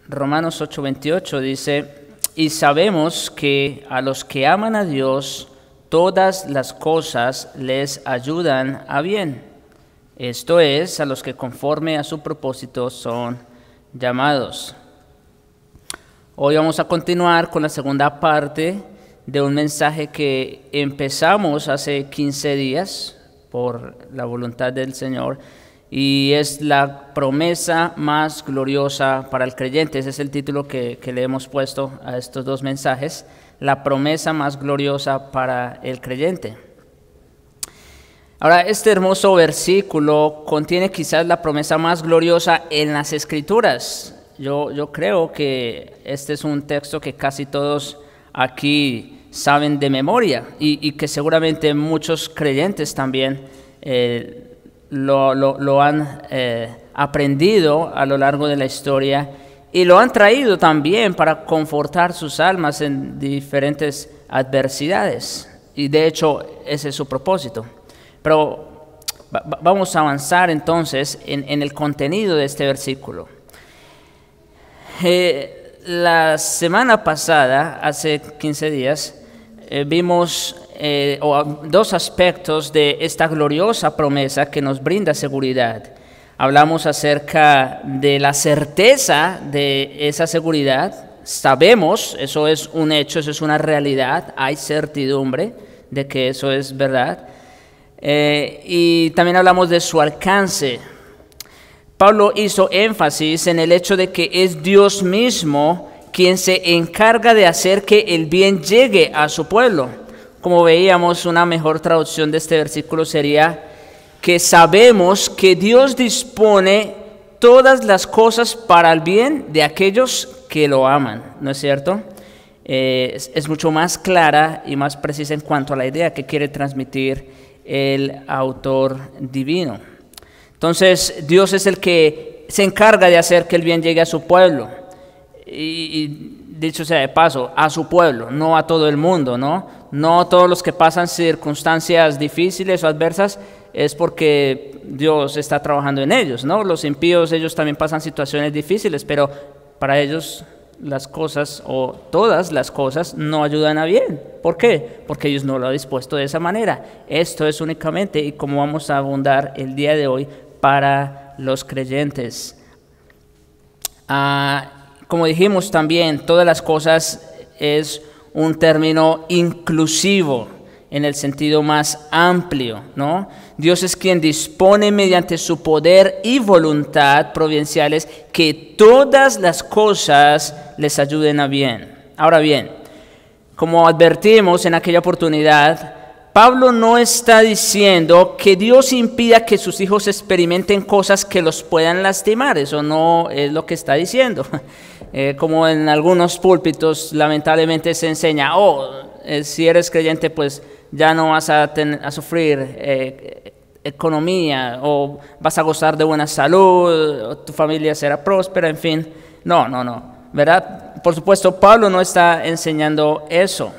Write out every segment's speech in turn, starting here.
Romanos 8:28 dice, y sabemos que a los que aman a Dios, todas las cosas les ayudan a bien. Esto es, a los que conforme a su propósito son llamados. Hoy vamos a continuar con la segunda parte de un mensaje que empezamos hace 15 días por la voluntad del Señor, y es la promesa más gloriosa para el creyente. Ese es el título que le hemos puesto a estos dos mensajes, la promesa más gloriosa para el creyente. Ahora, este hermoso versículo contiene quizás la promesa más gloriosa en las Escrituras. Yo creo que este es un texto que casi todos aquí saben de memoria y que seguramente muchos creyentes también lo han aprendido a lo largo de la historia y lo han traído también para confortar sus almas en diferentes adversidades. Y de hecho ese es su propósito. Pero vamos a avanzar entonces en el contenido de este versículo. La semana pasada, hace 15 días, vimos dos aspectos de esta gloriosa promesa que nos brinda seguridad. Hablamos acerca de la certeza de esa seguridad. Sabemos, eso es un hecho, eso es una realidad, hay certidumbre de que eso es verdad. Y también hablamos de su alcance. Pablo hizo énfasis en el hecho de que es Dios mismo quien se encarga de hacer que el bien llegue a su pueblo. Como veíamos, una mejor traducción de este versículo sería que sabemos que Dios dispone todas las cosas para el bien de aquellos que lo aman, ¿no es cierto? Es mucho más clara y más precisa en cuanto a la idea que quiere transmitir el autor divino. Entonces, Dios es el que se encarga de hacer que el bien llegue a su pueblo. Y dicho sea de paso, a su pueblo, no a todo el mundo, ¿no? No todos los que pasan circunstancias difíciles o adversas es porque Dios está trabajando en ellos, ¿no? Los impíos, ellos también pasan situaciones difíciles, pero para ellos las cosas o todas las cosas no ayudan a bien. ¿Por qué? Porque Dios no lo ha dispuesto de esa manera. Esto es únicamente, y como vamos a abundar el día de hoy, para los creyentes. Como dijimos también, todas las cosas es un término inclusivo en el sentido más amplio, ¿no? Dios es quien dispone mediante su poder y voluntad providenciales que todas las cosas les ayuden a bien. Ahora bien, como advertimos en aquella oportunidad, Pablo no está diciendo que Dios impida que sus hijos experimenten cosas que los puedan lastimar. Eso no es lo que está diciendo. Como en algunos púlpitos lamentablemente se enseña, si eres creyente pues ya no vas a sufrir economía, o vas a gozar de buena salud, o tu familia será próspera, en fin. No, ¿verdad? Por supuesto, Pablo no está enseñando eso.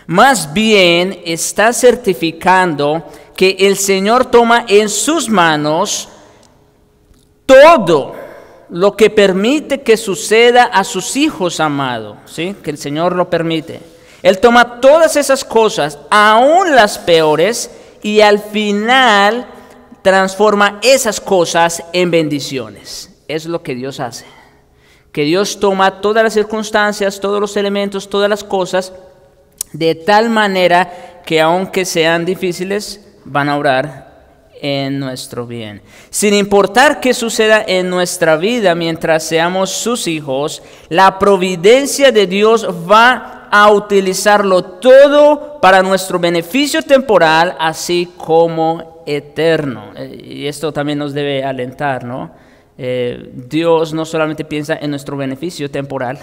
Más bien está certificando que el Señor toma en sus manos todo lo que permite que suceda a sus hijos amados, ¿sí? Que el Señor lo permite. Él toma todas esas cosas, aún las peores, y al final transforma esas cosas en bendiciones. Es lo que Dios hace. Que Dios toma todas las circunstancias, todos los elementos, todas las cosas, de tal manera que aunque sean difíciles, van a obrar en nuestro bien. Sin importar qué suceda en nuestra vida mientras seamos sus hijos, la providencia de Dios va a utilizarlo todo para nuestro beneficio temporal, así como eterno. Y esto también nos debe alentar, ¿no? Dios no solamente piensa en nuestro beneficio temporal,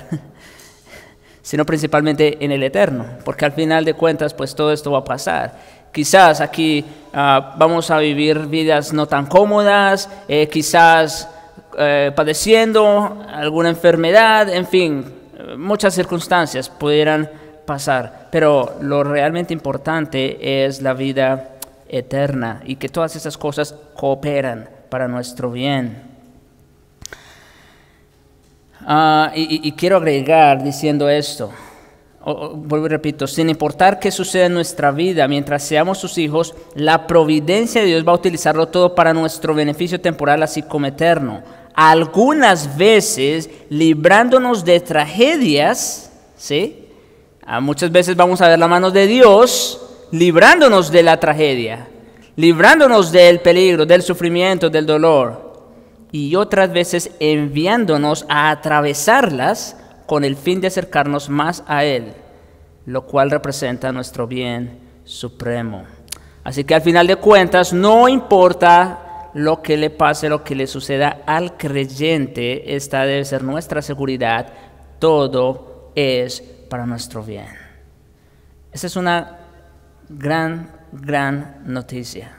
sino principalmente en el eterno, porque al final de cuentas, pues todo esto va a pasar. Quizás aquí vamos a vivir vidas no tan cómodas, quizás padeciendo alguna enfermedad, en fin, muchas circunstancias pudieran pasar, pero lo realmente importante es la vida eterna y que todas esas cosas cooperan para nuestro bien. Y quiero agregar diciendo esto. Vuelvo y repito, sin importar qué suceda en nuestra vida, mientras seamos sus hijos, la providencia de Dios va a utilizarlo todo para nuestro beneficio temporal, así como eterno. Algunas veces librándonos de tragedias, ¿sí? Muchas veces vamos a ver la mano de Dios librándonos de la tragedia, librándonos del peligro, del sufrimiento, del dolor. Y otras veces enviándonos a atravesarlas con el fin de acercarnos más a Él, lo cual representa nuestro bien supremo. Así que al final de cuentas, no importa lo que le pase, lo que le suceda al creyente, esta debe ser nuestra seguridad, todo es para nuestro bien. Esa es una gran noticia.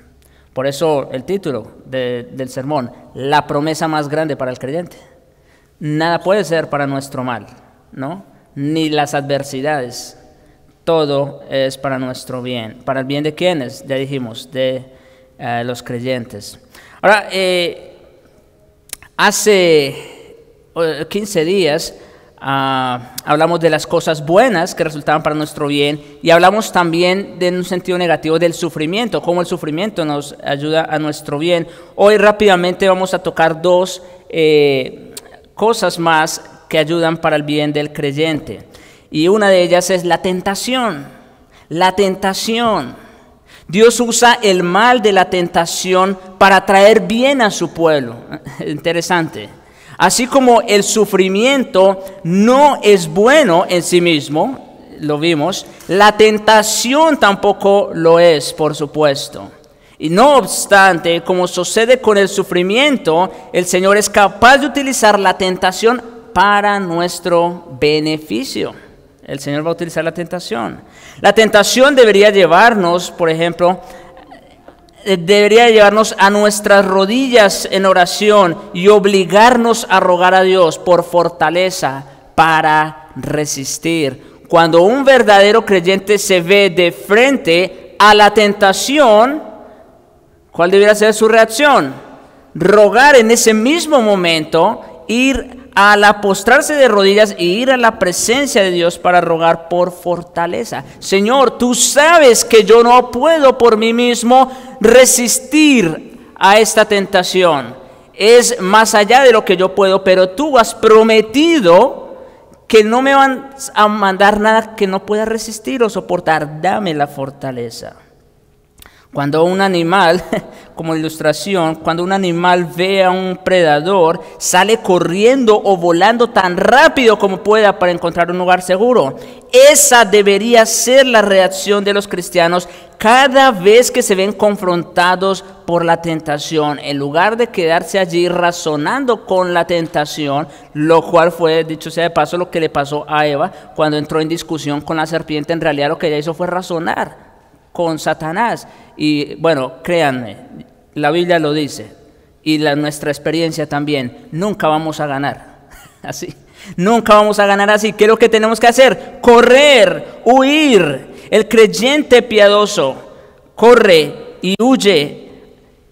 Por eso el título del sermón, la promesa más grande para el creyente. Nada puede ser para nuestro mal, ¿no? Ni las adversidades. Todo es para nuestro bien. ¿Para el bien de quiénes? Ya dijimos, de los creyentes. Ahora, hace 15 días hablamos de las cosas buenas que resultaban para nuestro bien y hablamos también de un sentido negativo del sufrimiento, cómo el sufrimiento nos ayuda a nuestro bien. Hoy rápidamente vamos a tocar dos cosas más que ayudan para el bien del creyente. Y una de ellas es la tentación. La tentación. Dios usa el mal de la tentación para traer bien a su pueblo. Interesante. Así como el sufrimiento no es bueno en sí mismo, lo vimos, la tentación tampoco lo es, por supuesto. Y no obstante, como sucede con el sufrimiento, el Señor es capaz de utilizar la tentación para nuestro beneficio. El Señor va a utilizar la tentación. La tentación debería llevarnos, por ejemplo, a nuestras rodillas en oración y obligarnos a rogar a Dios por fortaleza para resistir. Cuando un verdadero creyente se ve de frente a la tentación, ¿cuál debería ser su reacción? Rogar en ese mismo momento, ir a postrarse de rodillas y ir a la presencia de Dios para rogar por fortaleza. Señor, tú sabes que yo no puedo por mí mismo resistir a esta tentación. Es más allá de lo que yo puedo, pero tú has prometido que no me vas a mandar nada que no pueda resistir o soportar. Dame la fortaleza. Cuando un animal, como ilustración, cuando un animal ve a un predador, sale corriendo o volando tan rápido como pueda para encontrar un lugar seguro. Esa debería ser la reacción de los cristianos cada vez que se ven confrontados por la tentación. En lugar de quedarse allí razonando con la tentación, lo cual fue, dicho sea de paso, lo que le pasó a Eva cuando entró en discusión con la serpiente. En realidad lo que ella hizo fue razonar con Satanás. Y bueno, créanme, la Biblia lo dice y nuestra experiencia también, nunca vamos a ganar así, nunca vamos a ganar así. ¿Qué es lo que tenemos que hacer? Correr, huir. El creyente piadoso corre y huye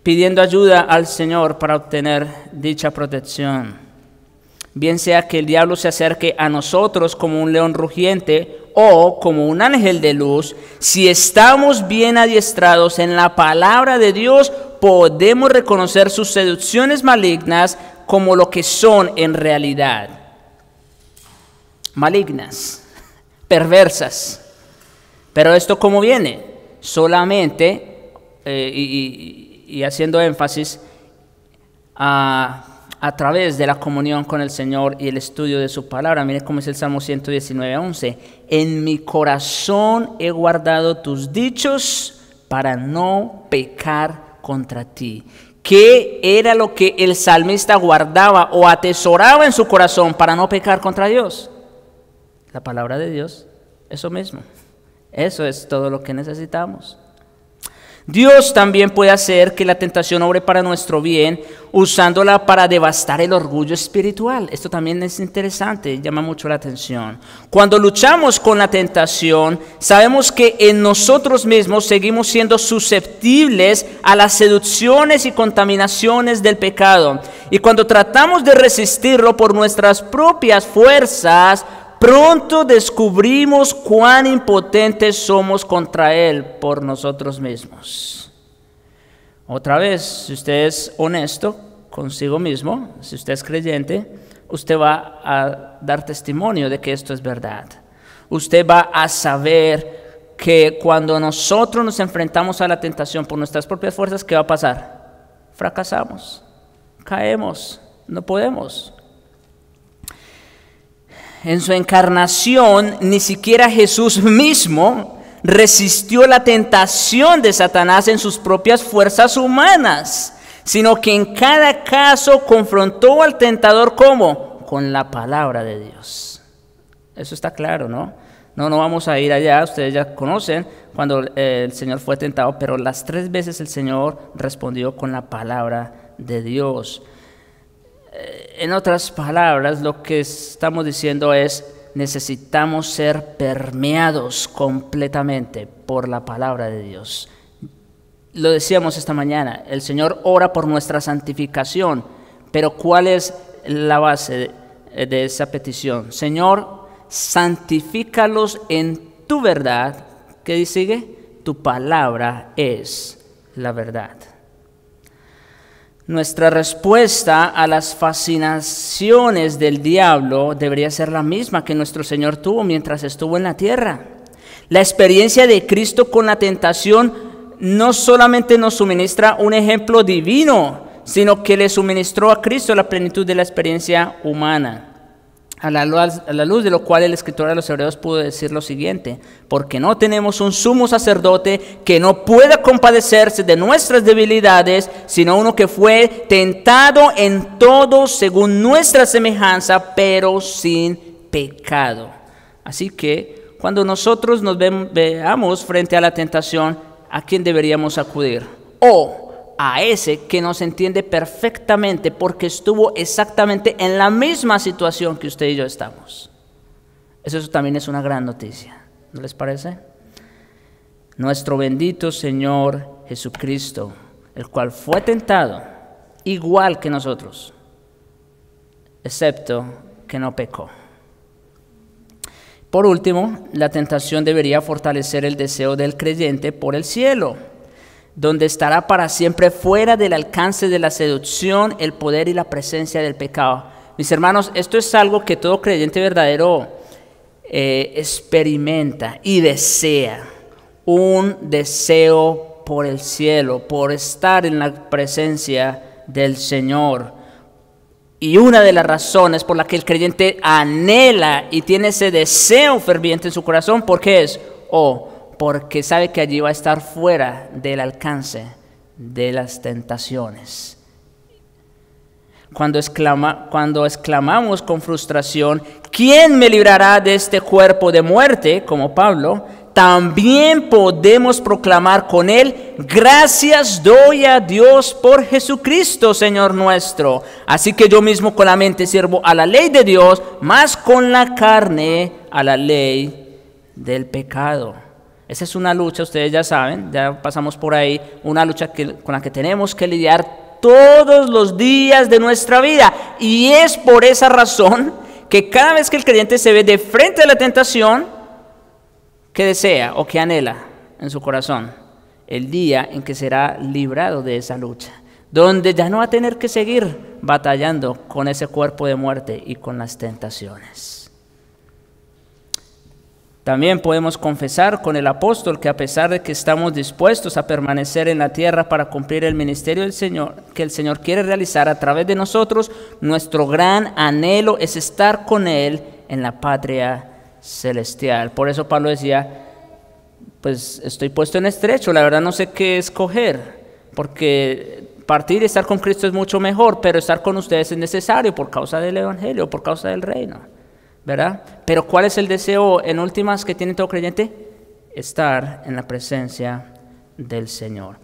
pidiendo ayuda al Señor para obtener dicha protección. Bien sea que el diablo se acerque a nosotros como un león rugiente o como un ángel de luz, si estamos bien adiestrados en la palabra de Dios, podemos reconocer sus seducciones malignas como lo que son en realidad. Malignas, perversas. Pero esto ¿cómo viene? Solamente, y haciendo énfasis, a través de la comunión con el Señor y el estudio de su palabra. Mire cómo es el Salmo 119:11. En mi corazón he guardado tus dichos para no pecar contra ti. ¿Qué era lo que el salmista guardaba o atesoraba en su corazón para no pecar contra Dios? La palabra de Dios, eso mismo. Eso es todo lo que necesitamos. Dios también puede hacer que la tentación obre para nuestro bien, usándola para devastar el orgullo espiritual. Esto también es interesante, llama mucho la atención. Cuando luchamos con la tentación, sabemos que en nosotros mismos seguimos siendo susceptibles a las seducciones y contaminaciones del pecado. Y cuando tratamos de resistirlo por nuestras propias fuerzas, pronto descubrimos cuán impotentes somos contra él por nosotros mismos. Otra vez, si usted es honesto consigo mismo, si usted es creyente, usted va a dar testimonio de que esto es verdad. Usted va a saber que cuando nosotros nos enfrentamos a la tentación por nuestras propias fuerzas, ¿qué va a pasar? Fracasamos, caemos, no podemos. En su encarnación, ni siquiera Jesús mismo resistió la tentación de Satanás en sus propias fuerzas humanas, sino que en cada caso confrontó al tentador ¿cómo? Con la palabra de Dios. Eso está claro, ¿no? No vamos a ir allá, ustedes ya conocen cuando el Señor fue tentado, pero las 3 veces el Señor respondió con la palabra de Dios. En otras palabras, lo que estamos diciendo es, necesitamos ser permeados completamente por la palabra de Dios. Lo decíamos esta mañana, el Señor ora por nuestra santificación, pero ¿cuál es la base de esa petición? Señor, santifícalos en tu verdad. ¿Qué sigue? Tu palabra es la verdad. Nuestra respuesta a las fascinaciones del diablo debería ser la misma que nuestro Señor tuvo mientras estuvo en la tierra. La experiencia de Cristo con la tentación no solamente nos suministra un ejemplo divino, sino que le suministró a Cristo la plenitud de la experiencia humana. A la luz de lo cual el escritor de los Hebreos pudo decir lo siguiente: porque no tenemos un sumo sacerdote que no pueda compadecerse de nuestras debilidades, sino uno que fue tentado en todo según nuestra semejanza, pero sin pecado. Así que cuando nosotros nos veamos frente a la tentación, ¿a quién deberíamos acudir? A ese que nos entiende perfectamente porque estuvo exactamente en la misma situación que usted y yo estamos. Eso también es una gran noticia, ¿no les parece? Nuestro bendito Señor Jesucristo, el cual fue tentado igual que nosotros, excepto que no pecó. Por último, la tentación debería fortalecer el deseo del creyente por el cielo, donde estará para siempre fuera del alcance de la seducción, el poder y la presencia del pecado. Mis hermanos, esto es algo que todo creyente verdadero experimenta y desea, un deseo por el cielo, por estar en la presencia del Señor. Y una de las razones por la que el creyente anhela y tiene ese deseo ferviente en su corazón, ¿por qué es? Porque sabe que allí va a estar fuera del alcance de las tentaciones. Cuando exclamamos con frustración, ¿quién me librará de este cuerpo de muerte? Como Pablo, también podemos proclamar con él: gracias doy a Dios por Jesucristo, Señor nuestro. Así que yo mismo con la mente sirvo a la ley de Dios, más con la carne a la ley del pecado. Esa es una lucha, ustedes ya saben, ya pasamos por ahí, una lucha con la que tenemos que lidiar todos los días de nuestra vida. Y es por esa razón que cada vez que el creyente se ve de frente a la tentación, ¿qué desea o qué anhela en su corazón? El día en que será librado de esa lucha, donde ya no va a tener que seguir batallando con ese cuerpo de muerte y con las tentaciones. También podemos confesar con el apóstol que a pesar de que estamos dispuestos a permanecer en la tierra para cumplir el ministerio del Señor, que el Señor quiere realizar a través de nosotros, nuestro gran anhelo es estar con Él en la patria celestial. Por eso Pablo decía, pues estoy puesto en estrecho, la verdad no sé qué escoger, porque partir y estar con Cristo es mucho mejor, pero estar con ustedes es necesario por causa del Evangelio, por causa del reino. ¿Verdad? Pero ¿cuál es el deseo en últimas que tiene todo creyente? Estar en la presencia del Señor.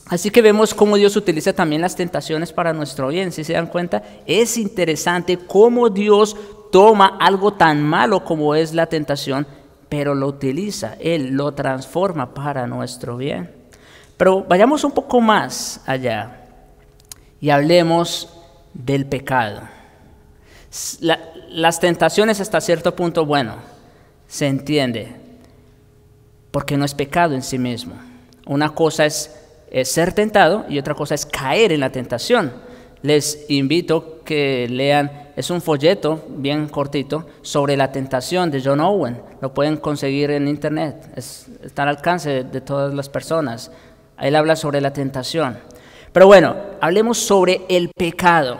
Así que vemos cómo Dios utiliza también las tentaciones para nuestro bien. ¿Sí se dan cuenta? Es interesante cómo Dios toma algo tan malo como es la tentación, pero lo utiliza, Él lo transforma para nuestro bien. Pero vayamos un poco más allá y hablemos del pecado. Las tentaciones hasta cierto punto, bueno, se entiende, porque no es pecado en sí mismo. Una cosa es ser tentado y otra cosa es caer en la tentación. Les invito que lean, es un folleto bien cortito sobre la tentación de John Owen. Lo pueden conseguir en internet, está al alcance de todas las personas. Él habla sobre la tentación. Pero bueno, hablemos sobre el pecado.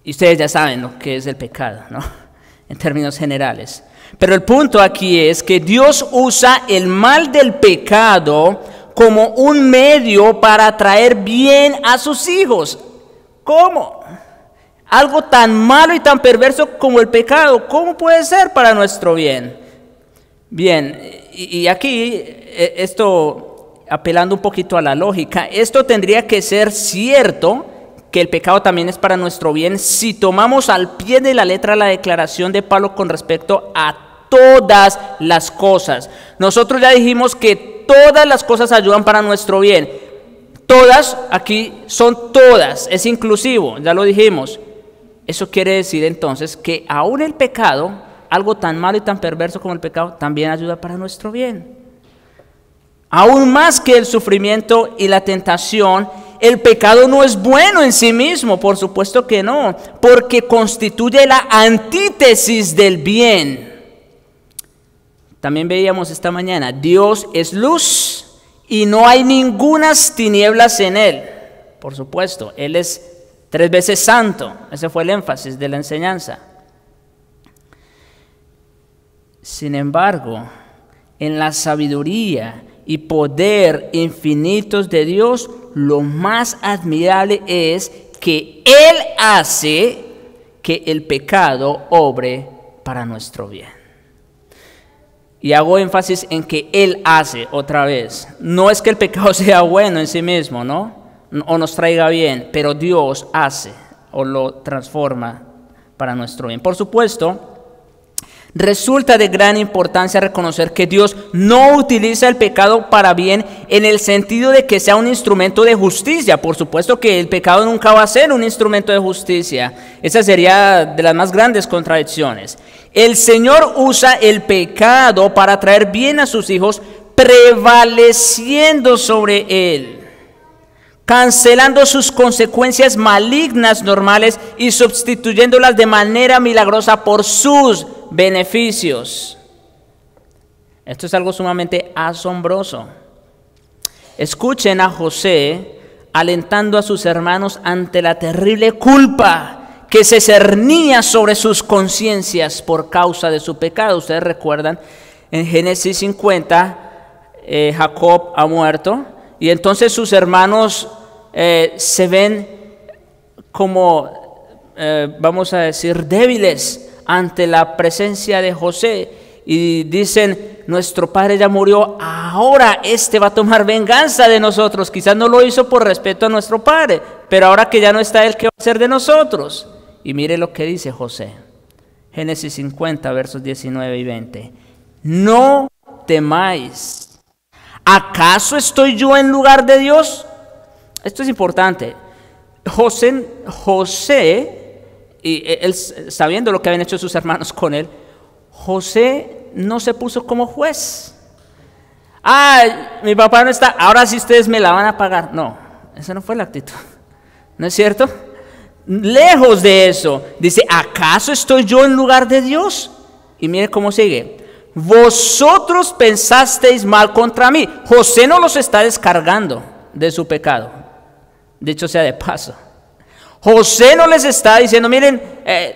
Y ustedes ya saben lo que es el pecado, ¿no? En términos generales. Pero el punto aquí es que Dios usa el mal del pecado como un medio para traer bien a sus hijos. ¿Cómo? Algo tan malo y tan perverso como el pecado, ¿cómo puede ser para nuestro bien? Bien, y aquí esto, apelando un poquito a la lógica, esto tendría que ser cierto, que el pecado también es para nuestro bien, si tomamos al pie de la letra la declaración de Pablo con respecto a todas las cosas. Nosotros ya dijimos que todas las cosas ayudan para nuestro bien. Todas, aquí son todas, es inclusivo, ya lo dijimos. Eso quiere decir entonces que aún el pecado, algo tan malo y tan perverso como el pecado, también ayuda para nuestro bien. Aún más que el sufrimiento y la tentación, el pecado no es bueno en sí mismo, por supuesto que no, porque constituye la antítesis del bien. También veíamos esta mañana, Dios es luz y no hay ningunas tinieblas en Él. Por supuesto, Él es 3 veces santo, ese fue el énfasis de la enseñanza. Sin embargo, en la sabiduría y poder infinitos de Dios, lo más admirable es que Él hace que el pecado obre para nuestro bien. Y hago énfasis en que Él hace otra vez. No es que el pecado sea bueno en sí mismo, ¿no? O nos traiga bien, pero Dios hace o lo transforma para nuestro bien. Por supuesto, resulta de gran importancia reconocer que Dios no utiliza el pecado para bien en el sentido de que sea un instrumento de justicia. Por supuesto que el pecado nunca va a ser un instrumento de justicia. Esa sería de las más grandes contradicciones. El Señor usa el pecado para traer bien a sus hijos, prevaleciendo sobre él, cancelando sus consecuencias malignas normales y sustituyéndolas de manera milagrosa por sus beneficios. Esto es algo sumamente asombroso. Escuchen a José alentando a sus hermanos ante la terrible culpa que se cernía sobre sus conciencias por causa de su pecado. Ustedes recuerdan, en Génesis 50, Jacob ha muerto y entonces sus hermanos se ven como, vamos a decir, débiles ante la presencia de José y dicen, nuestro padre ya murió, ahora este va a tomar venganza de nosotros. Quizás no lo hizo por respeto a nuestro padre, pero ahora que ya no está él, ¿qué va a hacer de nosotros? Y mire lo que dice José, Génesis 50, versos 19 y 20. No temáis, ¿acaso estoy yo en lugar de Dios? Esto es importante. José, y él sabiendo lo que habían hecho sus hermanos con él, José no se puso como juez. Mi papá no está, ahora sí ustedes me la van a pagar. No, esa no fue la actitud, ¿no es cierto? Lejos de eso, dice, ¿acaso estoy yo en lugar de Dios? Y mire cómo sigue, vosotros pensasteis mal contra mí. José no los está descargando de su pecado, dicho sea de paso. José no les está diciendo, miren,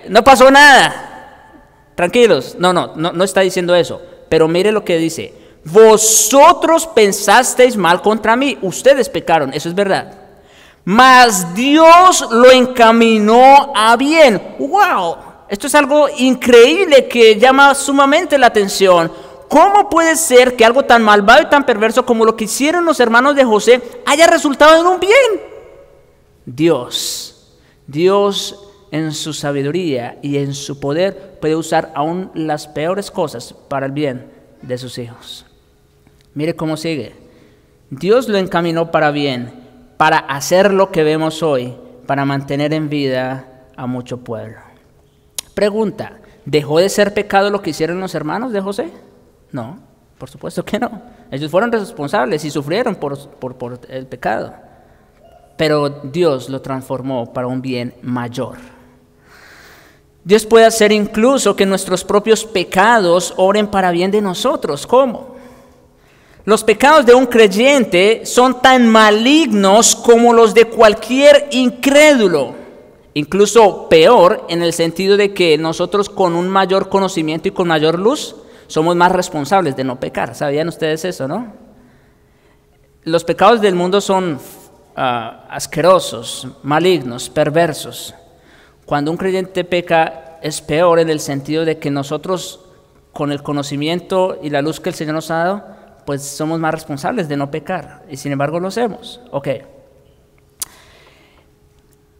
no pasó nada, tranquilos. No está diciendo eso, pero mire lo que dice, vosotros pensasteis mal contra mí, ustedes pecaron, eso es verdad. Mas Dios lo encaminó a bien. ¡Wow! Esto es algo increíble que llama sumamente la atención. ¿cómo puede ser que algo tan malvado y tan perverso como lo que hicieron los hermanos de José haya resultado en un bien? Dios en su sabiduría y en su poder puede usar aún las peores cosas para el bien de sus hijos. Mire cómo sigue. Dios lo encaminó para bien, para hacer lo que vemos hoy, para mantener en vida a mucho pueblo. Pregunta, ¿dejó de ser pecado lo que hicieron los hermanos de José? No, por supuesto que no. Ellos fueron responsables y sufrieron por el pecado. Pero Dios lo transformó para un bien mayor. Dios puede hacer incluso que nuestros propios pecados obren para bien de nosotros. ¿Cómo? Los pecados de un creyente son tan malignos como los de cualquier incrédulo. Incluso peor, en el sentido de que nosotros con un mayor conocimiento y con mayor luz somos más responsables de no pecar. ¿Sabían ustedes eso, no? Los pecados del mundo son asquerosos, malignos, perversos. Cuando un creyente peca es peor en el sentido de que nosotros con el conocimiento y la luz que el Señor nos ha dado, pues somos más responsables de no pecar, y sin embargo lo hacemos. Ok.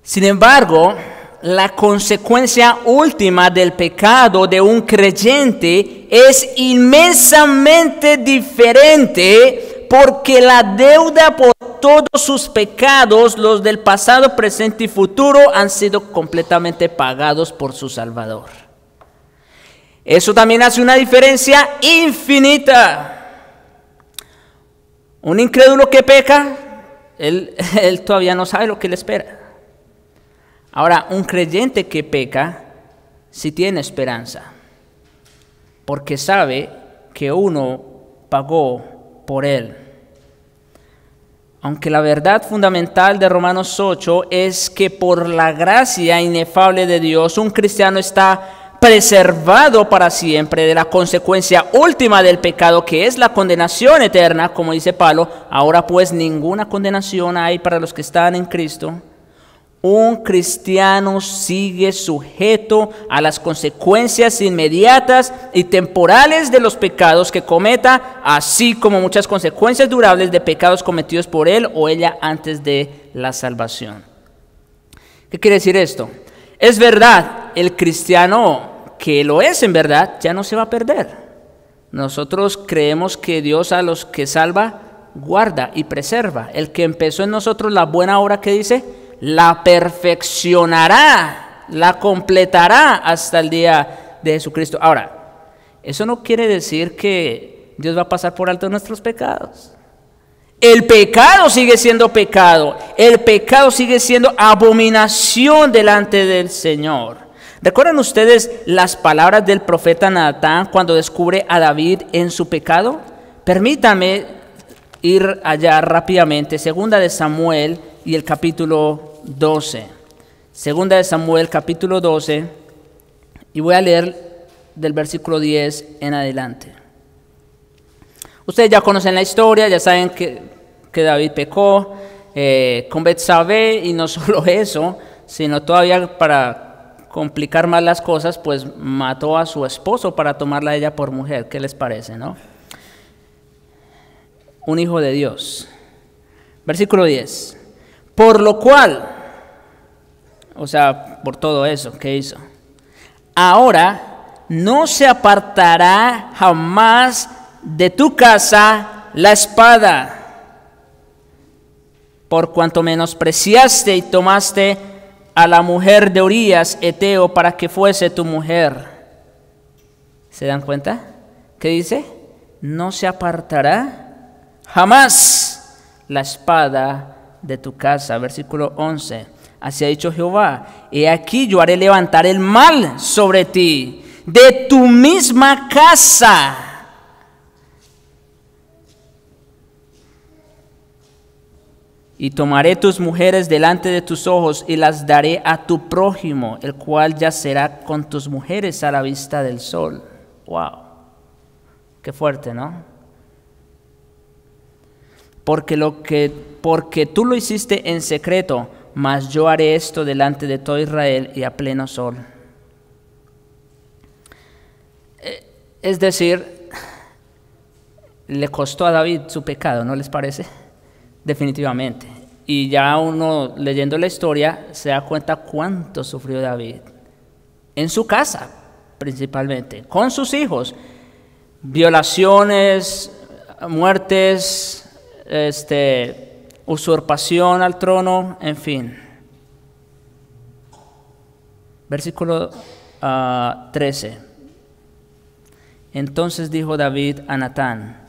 Sin embargo, la consecuencia última del pecado de un creyente es inmensamente diferente, porque la deuda por todos sus pecados, los del pasado, presente y futuro, han sido completamente pagados por su Salvador. Eso también hace una diferencia infinita. Un incrédulo que peca, él todavía no sabe lo que le espera. Ahora, un creyente que peca, sí tiene esperanza, porque sabe que uno pagó por él. Aunque la verdad fundamental de Romanos 8 es que por la gracia inefable de Dios, un cristiano está preservado para siempre de la consecuencia última del pecado, que es la condenación eterna, como dice Pablo. Ahora pues ninguna condenación hay para los que están en Cristo. Un cristiano sigue sujeto a las consecuencias inmediatas y temporales de los pecados que cometa, así como muchas consecuencias durables de pecados cometidos por él o ella antes de la salvación. ¿Qué quiere decir esto? Es verdad, el cristiano que lo es en verdad ya no se va a perder. Nosotros creemos que Dios a los que salva guarda y preserva. El que empezó en nosotros la buena obra, que dice, la perfeccionará, la completará hasta el día de Jesucristo. Ahora, eso no quiere decir que Dios va a pasar por alto nuestros pecados. El pecado sigue siendo pecado. El pecado sigue siendo abominación delante del Señor. ¿Recuerdan ustedes las palabras del profeta Natán cuando descubre a David en su pecado? Permítame ir allá rápidamente. Segunda de Samuel y el capítulo 12. Segunda de Samuel, capítulo 12. Y voy a leer del versículo 10 en adelante. Ustedes ya conocen la historia, ya saben que David pecó con Betsabé, y no solo eso, sino todavía para complicar más las cosas, pues mató a su esposo para tomarla a ella por mujer. ¿Qué les parece, no? Un hijo de Dios. Versículo 10. Por lo cual, o sea, por todo eso que hizo, ahora no se apartará jamás de tu casa la espada, por cuanto menospreciaste y tomaste a la mujer de Urías Eteo para que fuese tu mujer. ¿Se dan cuenta? ¿Qué dice? No se apartará jamás la espada de tu casa. Versículo 11. Así ha dicho Jehová: he aquí yo haré levantar el mal sobre ti de tu misma casa. Y tomaré tus mujeres delante de tus ojos y las daré a tu prójimo, el cual yacerá con tus mujeres a la vista del sol. Wow, qué fuerte, ¿no? Porque tú lo hiciste en secreto, mas yo haré esto delante de todo Israel y a pleno sol. Es decir, le costó a David su pecado, ¿no les parece? Definitivamente. Y ya uno leyendo la historia se da cuenta cuánto sufrió David. En su casa, principalmente, con sus hijos. Violaciones, muertes, usurpación al trono, en fin. Versículo 13. Entonces dijo David a Natán: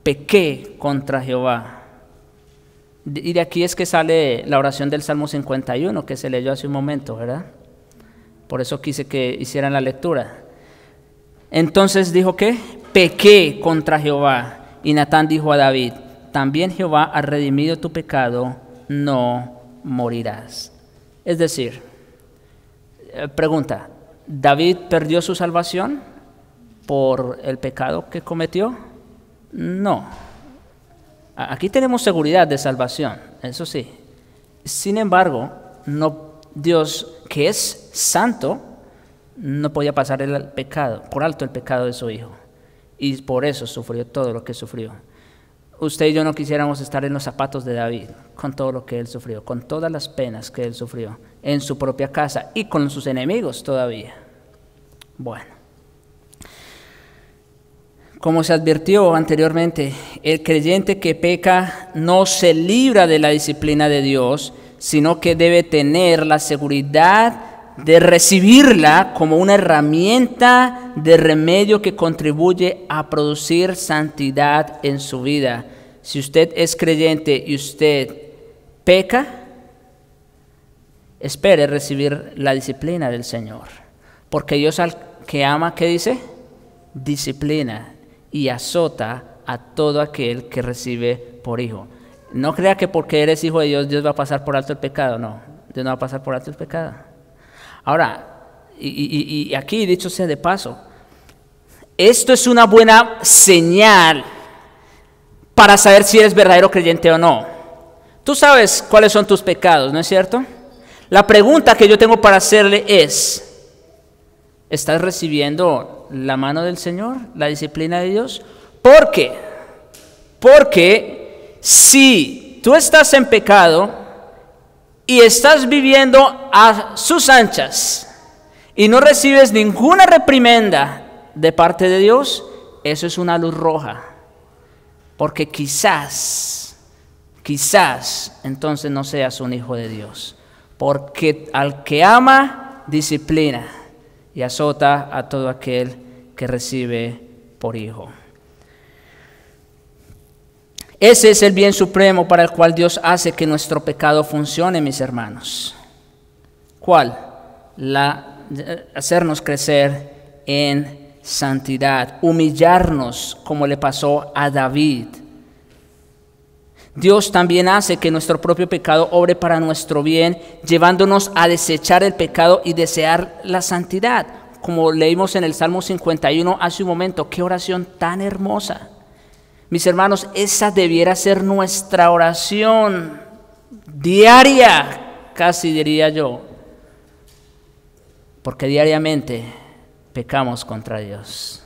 pequé contra Jehová. Y de aquí es que sale la oración del Salmo 51 que se leyó hace un momento, ¿verdad? Por eso quise que hicieran la lectura. Entonces dijo que pequé contra Jehová. Y Natán dijo a David: también Jehová ha redimido tu pecado, no morirás. Es decir, pregunta, ¿David perdió su salvación por el pecado que cometió? No. Aquí tenemos seguridad de salvación, eso sí. Sin embargo, Dios, que es santo, no podía pasar por alto el pecado de su Hijo. Y por eso sufrió todo lo que sufrió. Usted y yo no quisiéramos estar en los zapatos de David, con todo lo que él sufrió, con todas las penas que él sufrió, en su propia casa y con sus enemigos todavía. Bueno. Como se advirtió anteriormente, el creyente que peca no se libra de la disciplina de Dios, sino que debe tener la seguridad de recibirla como una herramienta de remedio que contribuye a producir santidad en su vida. Si usted es creyente y usted peca, espere recibir la disciplina del Señor. Porque Dios al que ama, ¿qué dice? Disciplina y azota a todo aquel que recibe por hijo. No crea que porque eres hijo de Dios, Dios va a pasar por alto el pecado. No, Dios no va a pasar por alto el pecado. Ahora, y aquí dicho sea de paso, esto es una buena señal para saber si eres verdadero creyente o no. Tú sabes cuáles son tus pecados, ¿no es cierto? La pregunta que yo tengo para hacerle es: ¿estás recibiendo la mano del Señor, la disciplina de Dios? ¿Por qué? Porque si tú estás en pecado y estás viviendo a sus anchas y no recibes ninguna reprimenda de parte de Dios, eso es una luz roja. Porque quizás entonces no seas un hijo de Dios. Porque al que ama, disciplina y azota a todo aquel que recibe por hijo. Ese es el bien supremo para el cual Dios hace que nuestro pecado funcione, mis hermanos. ¿Cuál? Hacernos crecer en santidad, humillarnos como le pasó a David. Dios también hace que nuestro propio pecado obre para nuestro bien, llevándonos a desechar el pecado y desear la santidad. Como leímos en el Salmo 51 hace un momento, qué oración tan hermosa. Mis hermanos, esa debiera ser nuestra oración diaria, casi diría yo, porque diariamente pecamos contra Dios.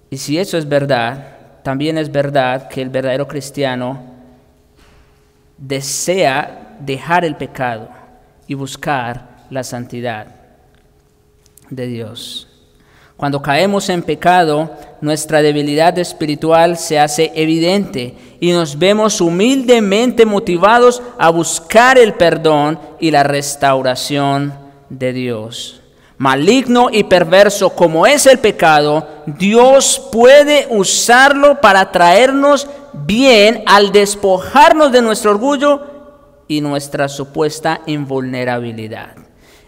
Y si eso es verdad, también es verdad que el verdadero cristiano desea dejar el pecado y buscar la santidad de Dios. Cuando caemos en pecado, nuestra debilidad espiritual se hace evidente y nos vemos humildemente motivados a buscar el perdón y la restauración de Dios. Maligno y perverso como es el pecado, Dios puede usarlo para traernos bien al despojarnos de nuestro orgullo y nuestra supuesta invulnerabilidad.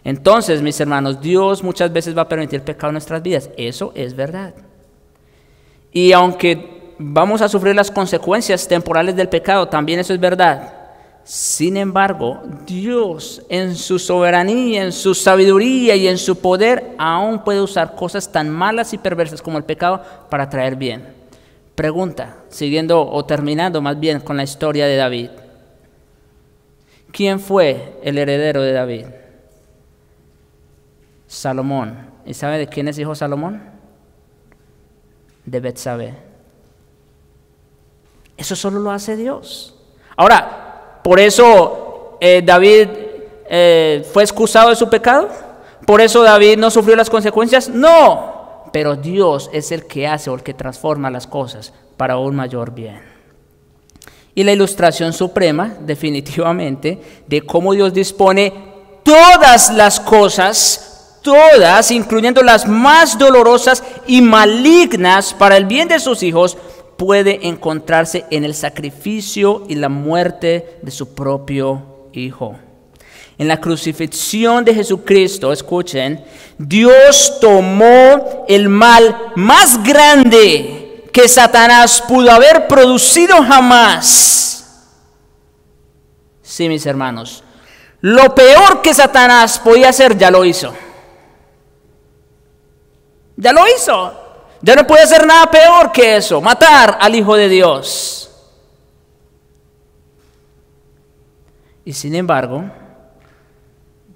Entonces, mis hermanos, Dios muchas veces va a permitir pecado en nuestras vidas. Eso es verdad. Y aunque vamos a sufrir las consecuencias temporales del pecado, también eso es verdad. Sin embargo, Dios en su soberanía, en su sabiduría y en su poder aún puede usar cosas tan malas y perversas como el pecado para traer bien. Pregunta, siguiendo o terminando más bien con la historia de David. ¿Quién fue el heredero de David? Salomón. ¿Y sabe de quién es hijo Salomón? de Betsabé. Eso solo lo hace Dios. Ahora, ¿por eso David fue excusado de su pecado? ¿Por eso David no sufrió las consecuencias? No, pero Dios es el que hace o el que transforma las cosas para un mayor bien. Y la ilustración suprema, definitivamente, de cómo Dios dispone todas las cosas, todas, incluyendo las más dolorosas y malignas para el bien de sus hijos, puede encontrarse en el sacrificio y la muerte de su propio Hijo. En la crucifixión de Jesucristo, escuchen, Dios tomó el mal más grande que Satanás pudo haber producido jamás. Sí, mis hermanos, lo peor que Satanás podía hacer ya lo hizo. Ya lo hizo. Ya no puede hacer nada peor que eso, matar al Hijo de Dios. Y sin embargo,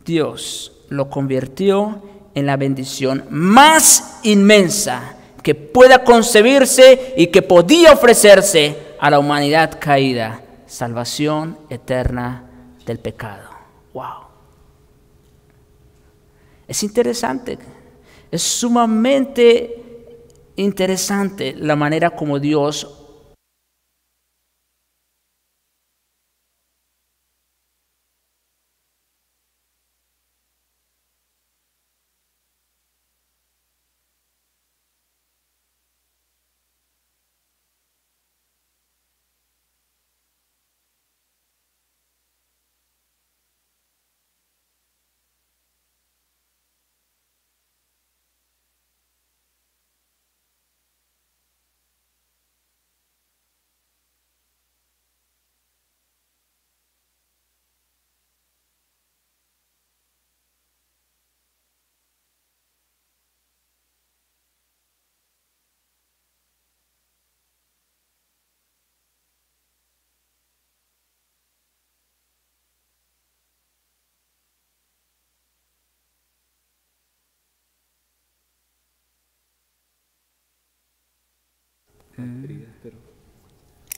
Dios lo convirtió en la bendición más inmensa que pueda concebirse y que podía ofrecerse a la humanidad caída: salvación eterna del pecado. Wow. Es interesante, es sumamente interesante la manera como Dios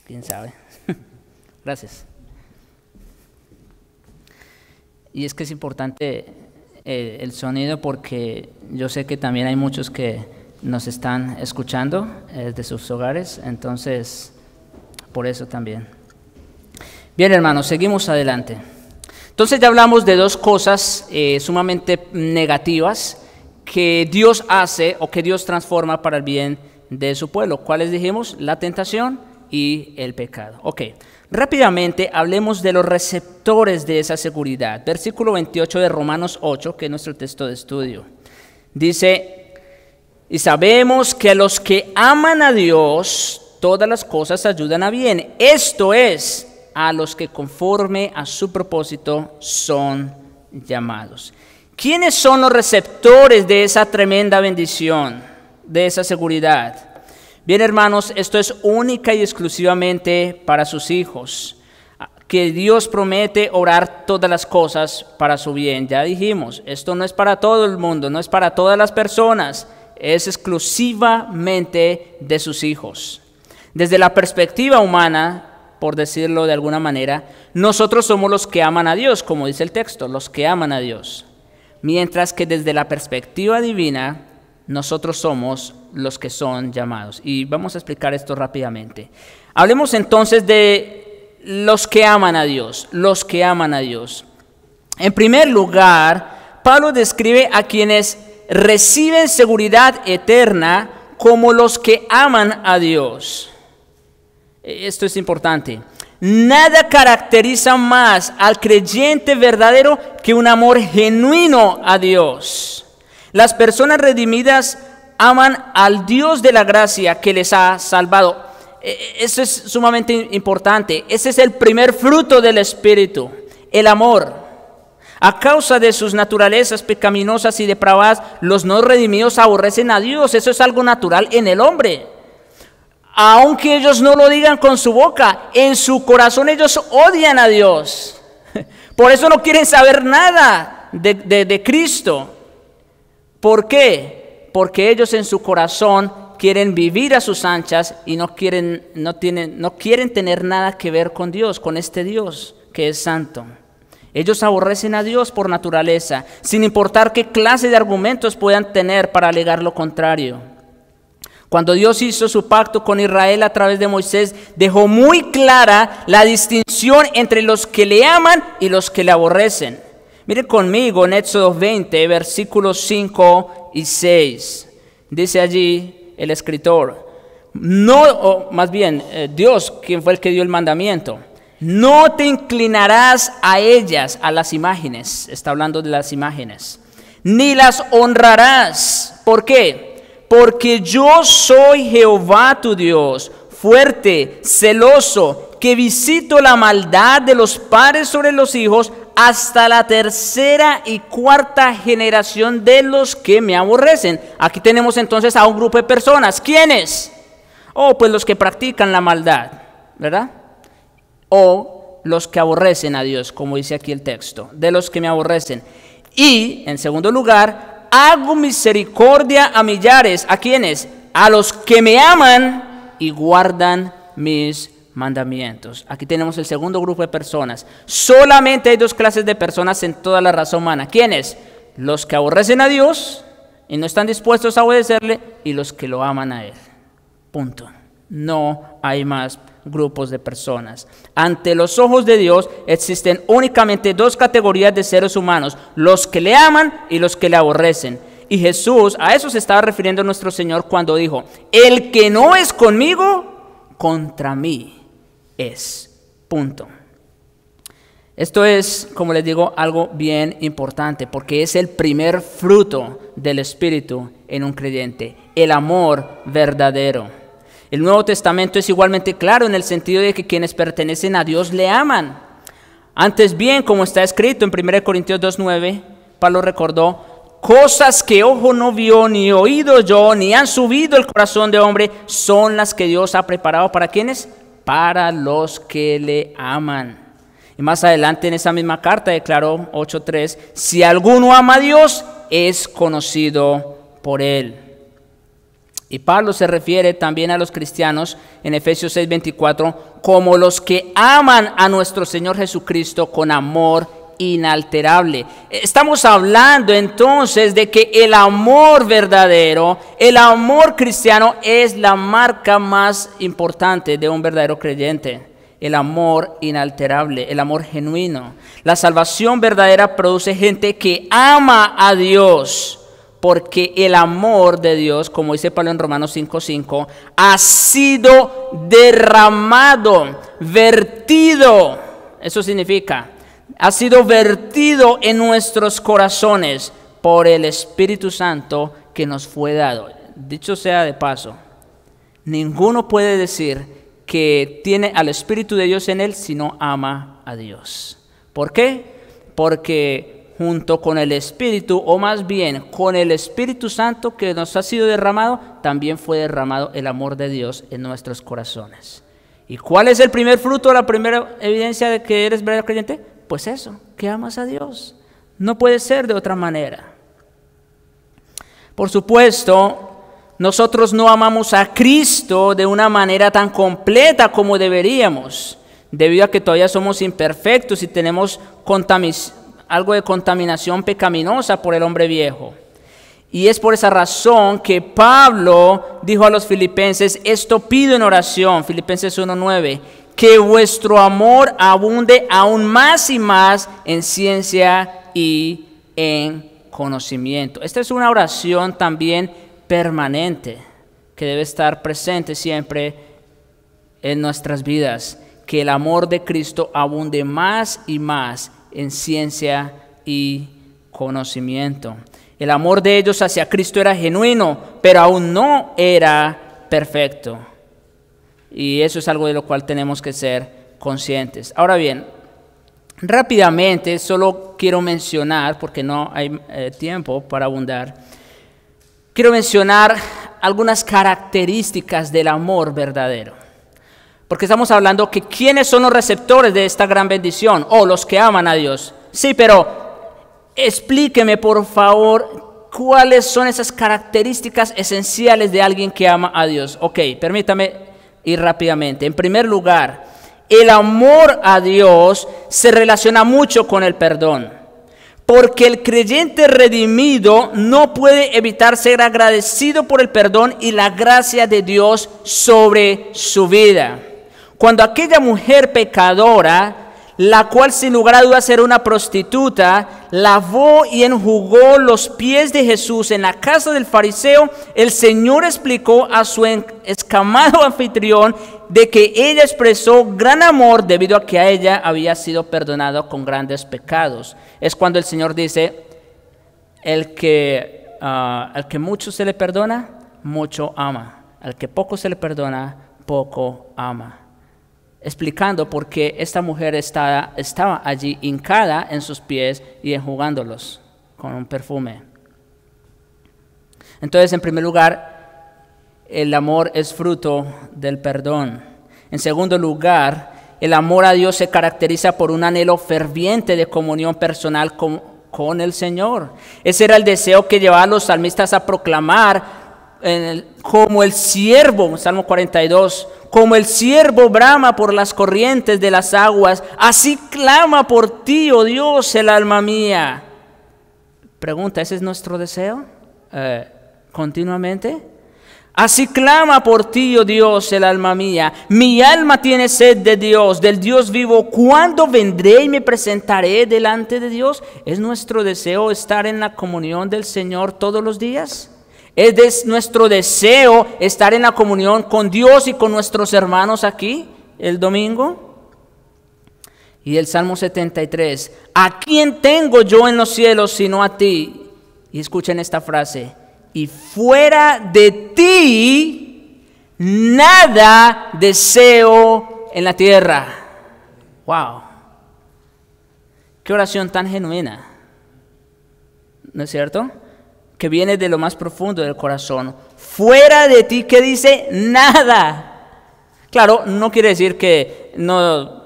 quién sabe. Gracias. Y es que es importante el sonido, porque yo sé que también hay muchos que nos están escuchando de sus hogares, entonces por eso también. Bien, hermanos, seguimos adelante. Entonces ya hablamos de dos cosas sumamente negativas que Dios hace o que Dios transforma para el bien de su pueblo. ¿Cuáles dijimos? La tentación y el pecado. Ok, rápidamente hablemos de los receptores de esa seguridad. Versículo 28 de Romanos 8, que es nuestro texto de estudio. Dice: y sabemos que a los que aman a Dios, todas las cosas ayudan a bien. Esto es, a los que conforme a su propósito son llamados. ¿Quiénes son los receptores de esa tremenda bendición, de esa seguridad? Bien, hermanos, esto es única y exclusivamente para sus hijos, que Dios promete orar todas las cosas para su bien. Ya dijimos, esto no es para todo el mundo, no es para todas las personas, es exclusivamente de sus hijos. Desde la perspectiva humana, por decirlo de alguna manera, nosotros somos los que aman a Dios, como dice el texto, los que aman a Dios. Mientras que desde la perspectiva divina, nosotros somos los que son llamados. Y vamos a explicar esto rápidamente. Hablemos entonces de los que aman a Dios, los que aman a Dios. En primer lugar, Pablo describe a quienes reciben seguridad eterna como los que aman a Dios. Esto es importante. Nada caracteriza más al creyente verdadero que un amor genuino a Dios. Las personas redimidas aman al Dios de la gracia que les ha salvado. Eso es sumamente importante. Ese es el primer fruto del Espíritu, el amor. A causa de sus naturalezas pecaminosas y depravadas, los no redimidos aborrecen a Dios. Eso es algo natural en el hombre. Aunque ellos no lo digan con su boca, en su corazón ellos odian a Dios. Por eso no quieren saber nada de Cristo. ¿Por qué? Porque ellos en su corazón quieren vivir a sus anchas y no quieren tener nada que ver con Dios, con este Dios que es santo. Ellos aborrecen a Dios por naturaleza, sin importar qué clase de argumentos puedan tener para alegar lo contrario. Cuando Dios hizo su pacto con Israel a través de Moisés, dejó muy clara la distinción entre los que le aman y los que le aborrecen. Miren conmigo en Éxodo 20, versículos 5 y 6. Dice allí el escritor, Dios, quien fue el que dio el mandamiento: no te inclinarás a ellas, a las imágenes, está hablando de las imágenes, ni las honrarás. ¿Por qué? Porque yo soy Jehová tu Dios, fuerte, celoso, que visito la maldad de los padres sobre los hijos hasta la tercera y cuarta generación de los que me aborrecen. Aquí tenemos entonces a un grupo de personas. ¿Quiénes? Pues los que practican la maldad, ¿verdad? O los que aborrecen a Dios, como dice aquí el texto, de los que me aborrecen. Y, en segundo lugar, hago misericordia a millares. ¿A quiénes? A los que me aman y guardan mis mandamientos. Aquí tenemos el segundo grupo de personas. Solamente hay dos clases de personas en toda la raza humana. ¿Quiénes? Los que aborrecen a Dios y no están dispuestos a obedecerle, y los que lo aman a Él. Punto. No hay más grupos de personas. Ante los ojos de Dios existen únicamente dos categorías de seres humanos: los que le aman y los que le aborrecen. Y Jesús, a eso se estaba refiriendo nuestro Señor cuando dijo: el que no es conmigo, contra mí es. Punto. Esto es, como les digo, algo bien importante, porque es el primer fruto del Espíritu en un creyente: el amor verdadero. El Nuevo Testamento es igualmente claro en el sentido de que quienes pertenecen a Dios le aman. Antes bien, como está escrito en 1 Corintios 2:9, Pablo recordó: cosas que ojo no vio, ni oído yo, ni han subido el corazón de hombre, son las que Dios ha preparado. ¿Para quiénes? Para los que le aman. Y más adelante en esa misma carta declaró 8:3: si alguno ama a Dios, es conocido por Él. Y Pablo se refiere también a los cristianos en Efesios 6:24 como los que aman a nuestro Señor Jesucristo con amor inalterable. Estamos hablando entonces de que el amor verdadero, el amor cristiano, es la marca más importante de un verdadero creyente. El amor inalterable, el amor genuino. La salvación verdadera produce gente que ama a Dios, porque el amor de Dios, como dice Pablo en Romanos 5:5, ha sido derramado, vertido. Eso significa, ha sido vertido en nuestros corazones por el Espíritu Santo que nos fue dado. Dicho sea de paso, ninguno puede decir que tiene al Espíritu de Dios en él si no ama a Dios. ¿Por qué? Porque junto con el Espíritu, o más bien con el Espíritu Santo que nos ha sido derramado, también fue derramado el amor de Dios en nuestros corazones. ¿Y cuál es el primer fruto, la primera evidencia de que eres verdadero creyente? Pues eso, que amas a Dios. No puede ser de otra manera. Por supuesto, nosotros no amamos a Cristo de una manera tan completa como deberíamos, debido a que todavía somos imperfectos y tenemos algo de contaminación pecaminosa por el hombre viejo. Y es por esa razón que Pablo dijo a los filipenses: esto pido en oración, Filipenses 1:9, que vuestro amor abunde aún más y más en ciencia y en conocimiento. Esta es una oración también permanente que debe estar presente siempre en nuestras vidas, que el amor de Cristo abunde más y más en ciencia y conocimiento. El amor de ellos hacia Cristo era genuino, pero aún no era perfecto. Y eso es algo de lo cual tenemos que ser conscientes. Ahora bien, rápidamente solo quiero mencionar, porque no hay tiempo para abundar, quiero mencionar algunas características del amor verdadero. Porque estamos hablando que ¿quiénes son los receptores de esta gran bendición? Los que aman a Dios. Sí, pero explíqueme por favor ¿cuáles son esas características esenciales de alguien que ama a Dios? Ok, permítame ir rápidamente. En primer lugar, el amor a Dios se relaciona mucho con el perdón, porque el creyente redimido no puede evitar ser agradecido por el perdón y la gracia de Dios sobre su vida. Cuando aquella mujer pecadora, la cual sin lugar a dudas era una prostituta, lavó y enjugó los pies de Jesús en la casa del fariseo, el Señor explicó a su escamado anfitrión de que ella expresó gran amor debido a que a ella había sido perdonado con grandes pecados. Es cuando el Señor dice, al que mucho se le perdona, mucho ama. Al que poco se le perdona, poco ama. Explicando por qué esta mujer estaba allí hincada en sus pies y enjugándolos con un perfume. Entonces, en primer lugar, el amor es fruto del perdón. En segundo lugar, el amor a Dios se caracteriza por un anhelo ferviente de comunión personal con el Señor. Ese era el deseo que llevaba a los salmistas a proclamar como el siervo, Salmo 42, como el siervo brama por las corrientes de las aguas, así clama por ti, oh Dios, el alma mía. Pregunta, ¿ese es nuestro deseo? ¿Continuamente? Así clama por ti, oh Dios, el alma mía. Mi alma tiene sed de Dios, del Dios vivo. ¿Cuándo vendré y me presentaré delante de Dios? ¿Es nuestro deseo estar en la comunión del Señor todos los días? ¿Es nuestro deseo estar en la comunión con Dios y con nuestros hermanos aquí el domingo? Y el Salmo 73, ¿a quién tengo yo en los cielos sino a ti? Y escuchen esta frase, y fuera de ti nada deseo en la tierra. Wow, qué oración tan genuina, ¿no es cierto? Que viene de lo más profundo del corazón. Fuera de ti, ¿qué dice? Nada. Claro, no quiere decir que no,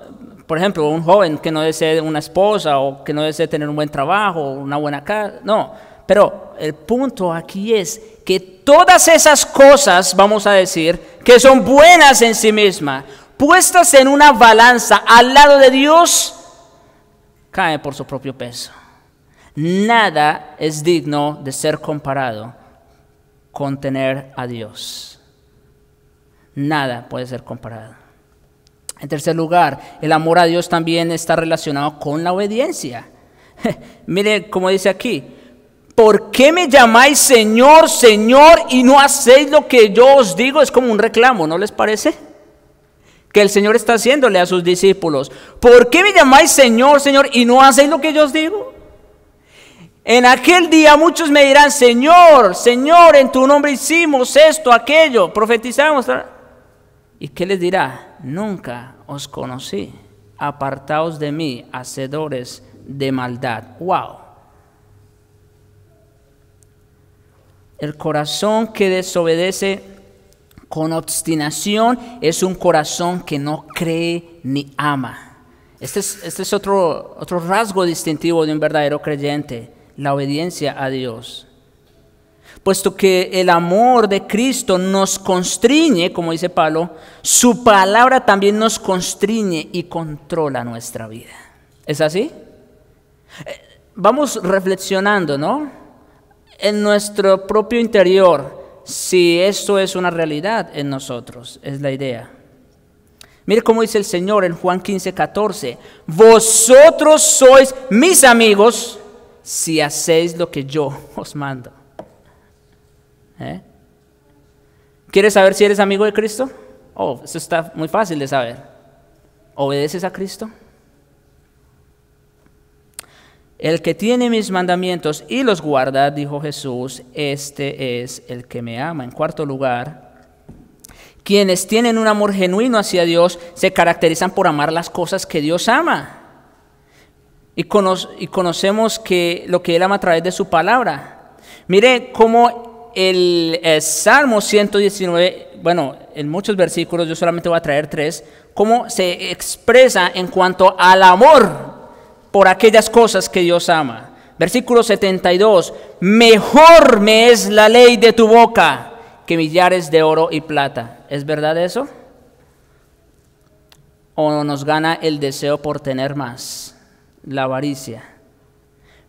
por ejemplo, un joven que no desee una esposa o que no desee tener un buen trabajo o una buena casa, no. Pero el punto aquí es que todas esas cosas, vamos a decir, que son buenas en sí mismas, puestas en una balanza al lado de Dios, caen por su propio peso. Nada es digno de ser comparado con tener a Dios. Nada puede ser comparado. En tercer lugar, el amor a Dios también está relacionado con la obediencia. Mire cómo dice aquí, ¿por qué me llamáis Señor, Señor y no hacéis lo que yo os digo? Es como un reclamo, ¿no les parece? Que el Señor está haciéndole a sus discípulos. ¿Por qué me llamáis Señor, Señor y no hacéis lo que yo os digo? En aquel día muchos me dirán, Señor, Señor, en tu nombre hicimos esto, aquello, profetizamos. ¿Y qué les dirá? Nunca os conocí, apartaos de mí, hacedores de maldad. ¡Wow! El corazón que desobedece con obstinación es un corazón que no cree ni ama. Este es otro rasgo distintivo de un verdadero creyente. La obediencia a Dios. Puesto que el amor de Cristo nos constriñe, como dice Pablo, su palabra también nos constriñe y controla nuestra vida. ¿Es así? Vamos reflexionando, ¿no? En nuestro propio interior, si esto es una realidad en nosotros, es la idea. Mire cómo dice el Señor en Juan 15:14, vosotros sois mis amigos si hacéis lo que yo os mando. ¿Quieres saber si eres amigo de Cristo? Oh, eso está muy fácil de saber. ¿Obedeces a Cristo? El que tiene mis mandamientos y los guarda, dijo Jesús, este es el que me ama. En cuarto lugar, quienes tienen un amor genuino hacia Dios se caracterizan por amar las cosas que Dios ama. Y conocemos lo que Él ama a través de su palabra. Mire cómo el Salmo 119, bueno, en muchos versículos, yo solamente voy a traer 3, cómo se expresa en cuanto al amor por aquellas cosas que Dios ama. Versículo 72. Mejor me es la ley de tu boca que millares de oro y plata. ¿Es verdad eso? ¿O nos gana el deseo por tener más? La avaricia.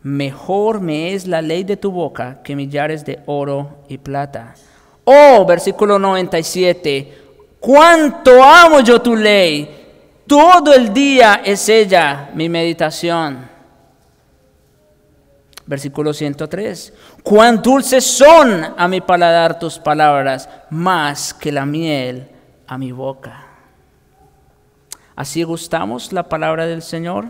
Mejor me es la ley de tu boca que millares de oro y plata. Oh, versículo 97. Cuánto amo yo tu ley. Todo el día es ella mi meditación. Versículo 103. Cuán dulces son a mi paladar tus palabras, más que la miel a mi boca. ¿Así gustamos la palabra del Señor?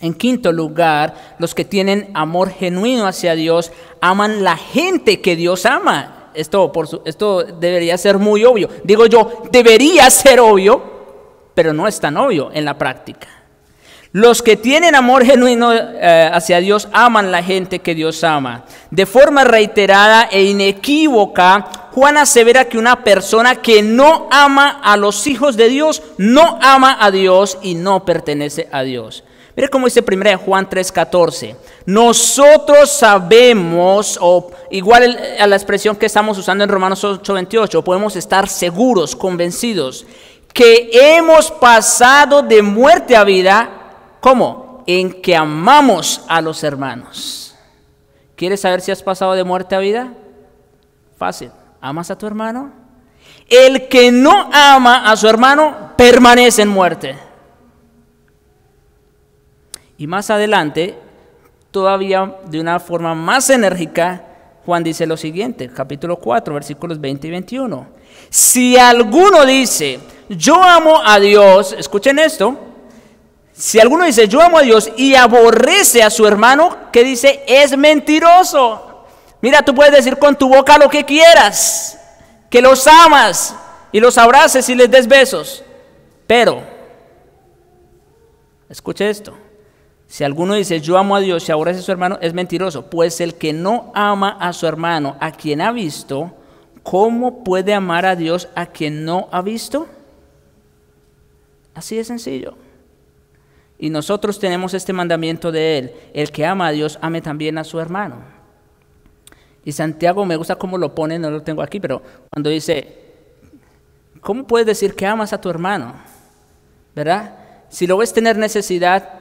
En quinto lugar, los que tienen amor genuino hacia Dios aman la gente que Dios ama. Esto debería ser muy obvio. Digo yo, debería ser obvio, pero no es tan obvio en la práctica. Los que tienen amor genuino hacia Dios aman la gente que Dios ama. De forma reiterada e inequívoca, Juan asevera que una persona que no ama a los hijos de Dios, no ama a Dios y no pertenece a Dios. Mire cómo dice 1 Juan 3:14. Nosotros sabemos, o igual a la expresión que estamos usando en Romanos 8:28, podemos estar seguros, convencidos, que hemos pasado de muerte a vida. ¿Cómo? En que amamos a los hermanos. ¿Quieres saber si has pasado de muerte a vida? Fácil. ¿Amas a tu hermano? El que no ama a su hermano permanece en muerte. Y más adelante, todavía de una forma más enérgica, Juan dice lo siguiente, capítulo 4, versículos 20 y 21. Si alguno dice, yo amo a Dios, escuchen esto, si alguno dice, yo amo a Dios y aborrece a su hermano, ¿qué dice? Es mentiroso. Mira, tú puedes decir con tu boca lo que quieras, que los amas y los abraces y les des besos, pero, escuche esto. Si alguno dice, yo amo a Dios y aborrece a su hermano, es mentiroso. Pues el que no ama a su hermano, a quien ha visto, ¿cómo puede amar a Dios a quien no ha visto? Así de sencillo. Y nosotros tenemos este mandamiento de Él. El que ama a Dios, ame también a su hermano. Y Santiago, me gusta cómo lo pone, no lo tengo aquí, pero cuando dice, ¿cómo puedes decir que amas a tu hermano? ¿Verdad? Si lo ves tener necesidad,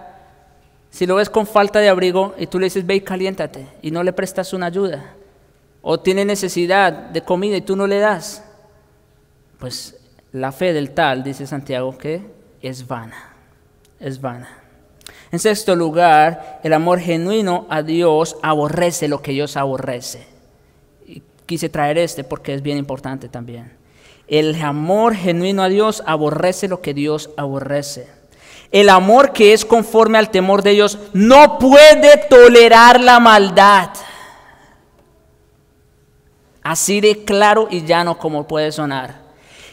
si lo ves con falta de abrigo y tú le dices, ve y caliéntate, y no le prestas una ayuda, o tiene necesidad de comida y tú no le das, pues la fe del tal, dice Santiago, que es vana, es vana. En sexto lugar, el amor genuino a Dios aborrece lo que Dios aborrece. Y quise traer porque es bien importante también. El amor genuino a Dios aborrece lo que Dios aborrece. El amor que es conforme al temor de Dios no puede tolerar la maldad. Así de claro y llano como puede sonar.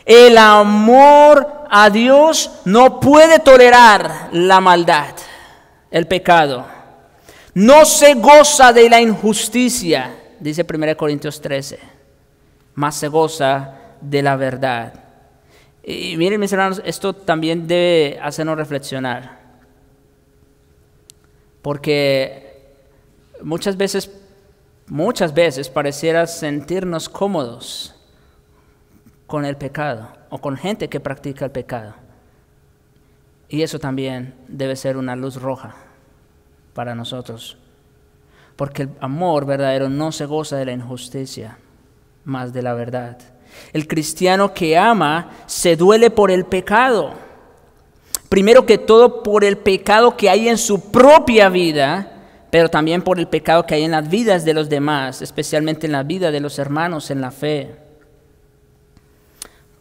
El amor a Dios no puede tolerar la maldad, el pecado. No se goza de la injusticia, dice 1 Corintios 13, más se goza de la verdad. Y miren, mis hermanos, esto también debe hacernos reflexionar. Porque muchas veces pareciera sentirnos cómodos con el pecado o con gente que practica el pecado. Y eso también debe ser una luz roja para nosotros. Porque el amor verdadero no se goza de la injusticia, más de la verdad. El cristiano que ama se duele por el pecado. Primero que todo por el pecado que hay en su propia vida, pero también por el pecado que hay en las vidas de los demás, especialmente en la vida de los hermanos en la fe.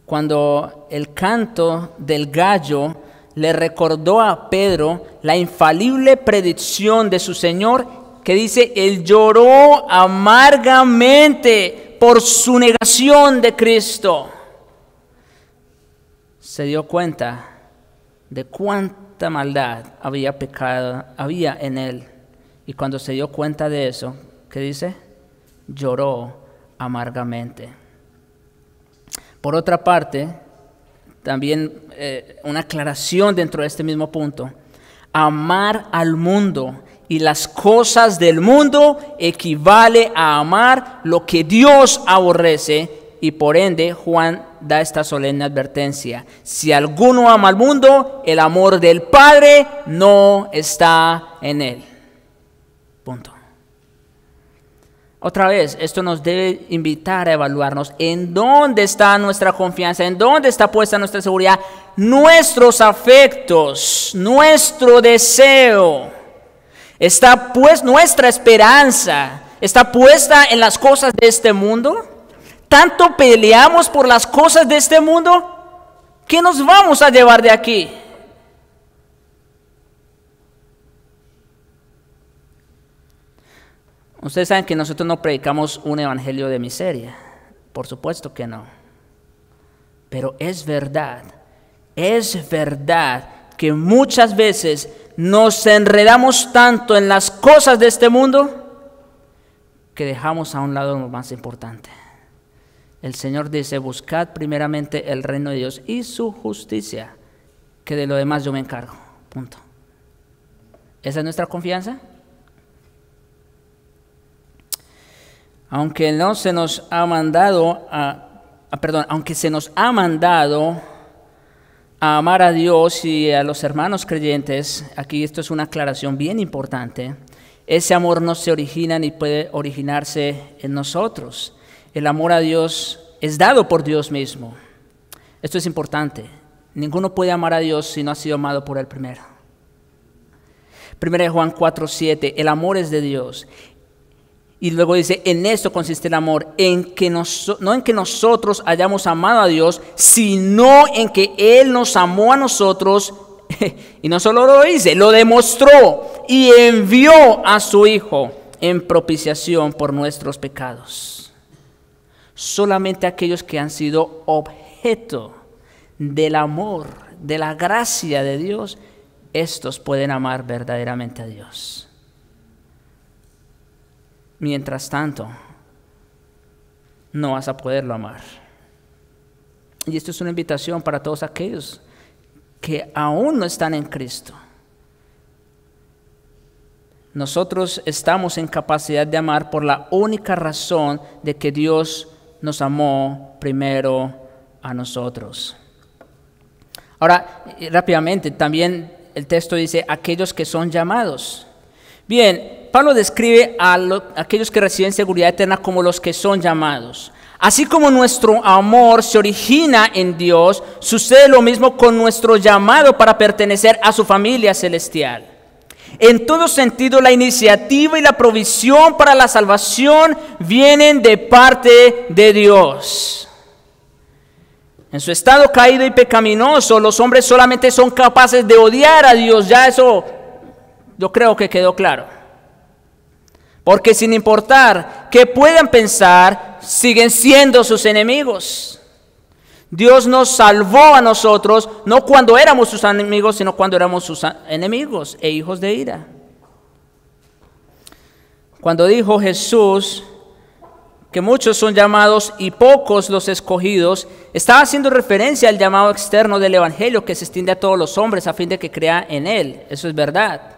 Cuando el canto del gallo le recordó a Pedro la infalible predicción de su Señor, que dice, él lloró amargamente por su negación de Cristo. Se dio cuenta de cuánta maldad había en él. Y cuando se dio cuenta de eso, ¿qué dice? Lloró amargamente. Por otra parte, también una aclaración dentro de este mismo punto. Amar al mundo y las cosas del mundo equivale a amar lo que Dios aborrece, y por ende Juan da esta solemne advertencia: si alguno ama al mundo, el amor del Padre no está en él. Punto. Otra vez, esto nos debe invitar a evaluarnos en dónde está nuestra confianza, en dónde está puesta nuestra seguridad, nuestros afectos, nuestro deseo. ¿Está pues nuestra esperanza? ¿Está puesta en las cosas de este mundo? ¿Tanto peleamos por las cosas de este mundo? ¿Qué nos vamos a llevar de aquí? Ustedes saben que nosotros no predicamos un evangelio de miseria. Por supuesto que no. Pero es verdad que muchas veces nos enredamos tanto en las cosas de este mundo que dejamos a un lado lo más importante. El Señor dice: buscad primeramente el reino de Dios y su justicia, que de lo demás yo me encargo. Punto. ¿Esa es nuestra confianza? Aunque se nos ha mandado aunque se nos ha mandado a amar a Dios y a los hermanos creyentes, aquí esto es una aclaración bien importante. Ese amor no se origina ni puede originarse en nosotros. El amor a Dios es dado por Dios mismo. Esto es importante. Ninguno puede amar a Dios si no ha sido amado por Él primero. 1 Juan 4:7, el amor es de Dios. Y luego dice: en esto consiste el amor, no en que nosotros hayamos amado a Dios, sino en que Él nos amó a nosotros, y no solo lo dice, lo demostró y envió a su Hijo en propiciación por nuestros pecados. Solamente aquellos que han sido objeto del amor, de la gracia de Dios, estos pueden amar verdaderamente a Dios. Mientras tanto, no vas a poderlo amar. Y esto es una invitación para todos aquellos que aún no están en Cristo. Nosotros estamos en capacidad de amar por la única razón de que Dios nos amó primero a nosotros. Ahora, rápidamente, también el texto dice: aquellos que son llamados. Bien, Pablo describe a aquellos que reciben seguridad eterna como los que son llamados. Así como nuestro amor se origina en Dios, sucede lo mismo con nuestro llamado para pertenecer a su familia celestial. En todo sentido, la iniciativa y la provisión para la salvación vienen de parte de Dios. En su estado caído y pecaminoso, los hombres solamente son capaces de odiar a Dios. Ya eso yo creo que quedó claro. Porque sin importar qué puedan pensar, siguen siendo sus enemigos. Dios nos salvó a nosotros, no cuando éramos sus enemigos, sino cuando éramos sus enemigos e hijos de ira. Cuando dijo Jesús que muchos son llamados y pocos los escogidos, estaba haciendo referencia al llamado externo del Evangelio que se extiende a todos los hombres a fin de que crean en Él. Eso es verdad.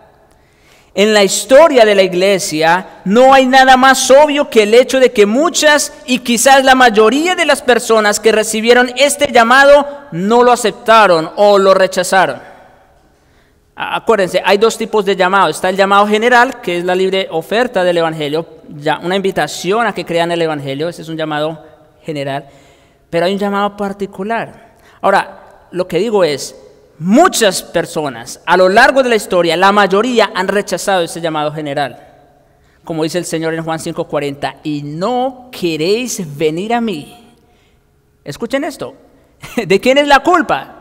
En la historia de la iglesia no hay nada más obvio que el hecho de que muchas y quizás la mayoría de las personas que recibieron este llamado no lo aceptaron o lo rechazaron. Acuérdense, hay dos tipos de llamado. Está el llamado general, que es la libre oferta del Evangelio, una invitación a que crean el Evangelio. Ese es un llamado general. Pero hay un llamado particular. Ahora, lo que digo es: muchas personas a lo largo de la historia, la mayoría han rechazado ese llamado general. Como dice el Señor en Juan 5:40, y no queréis venir a mí. Escuchen esto. ¿De quién es la culpa?